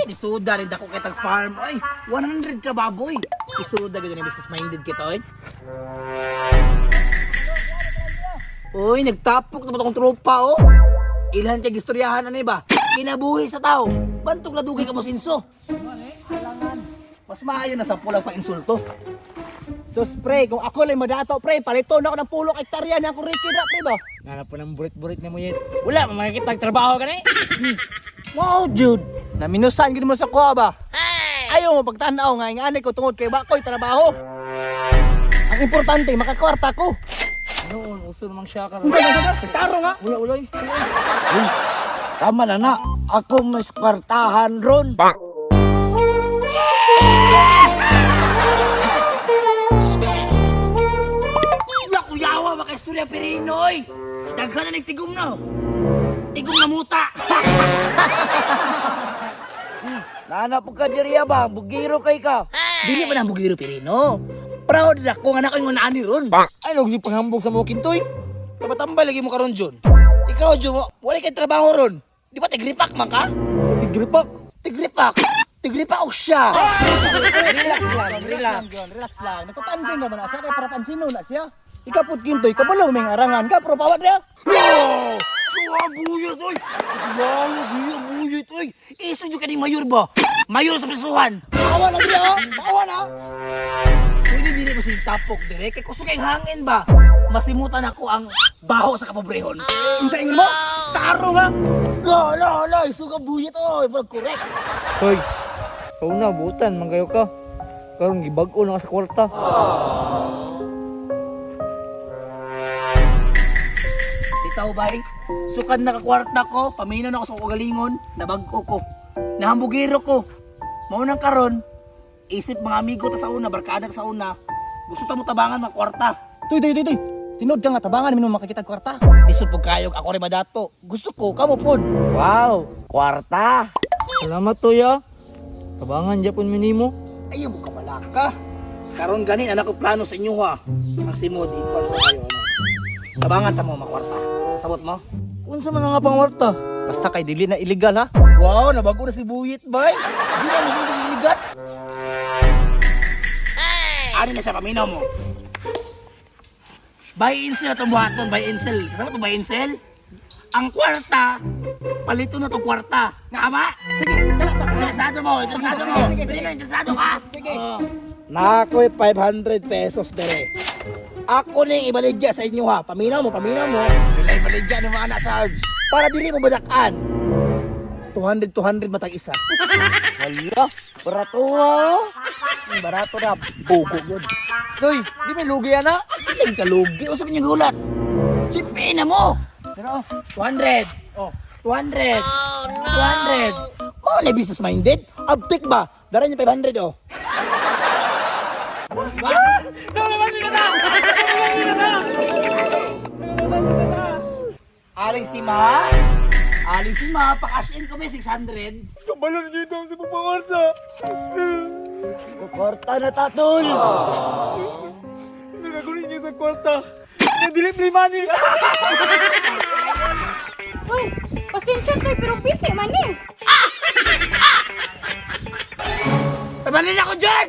isuda rin ako kitang farm. Ay, 100 ka baboy. Isuda ganyan business minded kita, oy. Uy, nagtapok na ba akong tropa, oh? Ilhan kay gistoryahan ano ba? Kinabuhi sa tao. Bantog na dugay ka mo sinso. Mas maayo na sa pulang pa insulto. So pre, kung ako lang madato pre, paliton ako ng pulok hektarya na ako Ricky Drop pre ba? Nana po ng burit-burit na mo yun. Wala, makikita trabaho ka na eh. Wow, Jude. Naminusan gid mo sa kuha ba? Ayaw mo pagtanaw nga ingani ko tungod kay bakoy trabaho. Ang importante makakwarta ko. Ano, uso namang siya ka. Taro nga. Uloy. Tama na. Ako mas kwartahan ron. Nakuyawa makaistorya Pirinoy. Daghan na nagtigom na. Tigom na muta. Nana po ka diriya ba? Bugiro kay ka. Dili man ang bugiro Pirino. Proud na ko nga na ko yung naani ron. Ay, nung si panghambog sa mukin to eh. Tabatambay lagi mo karon John. Ikaw John, wala kay trabaho ron. Di ba tigripak man ka? Sa tigripak. Tigripak. Tigripak og siya. Relax lang. Nagpapansin naman na siya kay para pansino na siya. Ikapot kintoy, kabalo may arangan ka, pero pawat niya. Wow! Wow, buyot oy. Wow, buyot oy. Iso jud kani mayor ba? Mayor sa prisuhan. Bawa na diya, oh. Bawa na. Pwede dili mo si tapok dire kay kuso kay hangin ba? Masimutan ako ang baho sa kapobrehon. Unsa ingin mo? Taro nga. La, iso ka buyot oy, wala correct. Hoy, sa una, butan, manggayo ka. Karon gibag-o na ka sa kwarta. Bitaw bay, sukad na kakwarta ko, paminaw na ako sa kagalingon, nabag-o ko. Nahambugiro ko. Maunang karon, isip mga amigo ta sa una, barkada ta sa una. Gusto ta mo tabangan mga kwarta. Tuy. Tinod ka nga tabangan minum makakita kwarta. Isip po kayog ako rin madato. Gusto ko, kamo pod. Wow, kwarta. Salamat to ya. Tabangan Japon minimo. Ayaw mo kamalaka. Karon ganin, anak ko plano sa inyo ha. Ang simod, ikuan sa kayo. Ano. Tabangan ta mo mga kwarta. Sabot mo? Unsa man nga pangwarta? Basta kay dili na illegal ha. Wow, nabago na si Buyit, bay. Di na mo sila iligat. Ano na siya, paminaw mo. Buy insel itong buhaton, buy insel. Kasama ito buy insel? Ang kwarta, palito na itong kwarta. Nga ba? Sige, dala sa interesado mo. Sige. Interesado ka? Sige. Nakoy 500 pesos dere. Ako na yung ibaligya sa inyo ha. Paminaw mo. Bila ibaligya ng mga anak sa herbs. Para dili mo badakan. 200 matag isa. Hala, barato ha. Barato na, bugo yun. Hoy, di may lugi ana. Hindi ka lugi. Usap niyo gulat. Sipin na mo. Pero, 200. Oh, 200. Oh, no. 200. Oh, na business minded. Abtik ba? Dara niyo 500 oh. Aling si Ma, pa-cash in ko may 600. Kabalon dito sa pagpangarta. kwarta na tatol. Nagagunin niyo sa kwarta. Nag-delivery money. Uy, pasensya toy pero piti man eh. Pabalin ako dyan!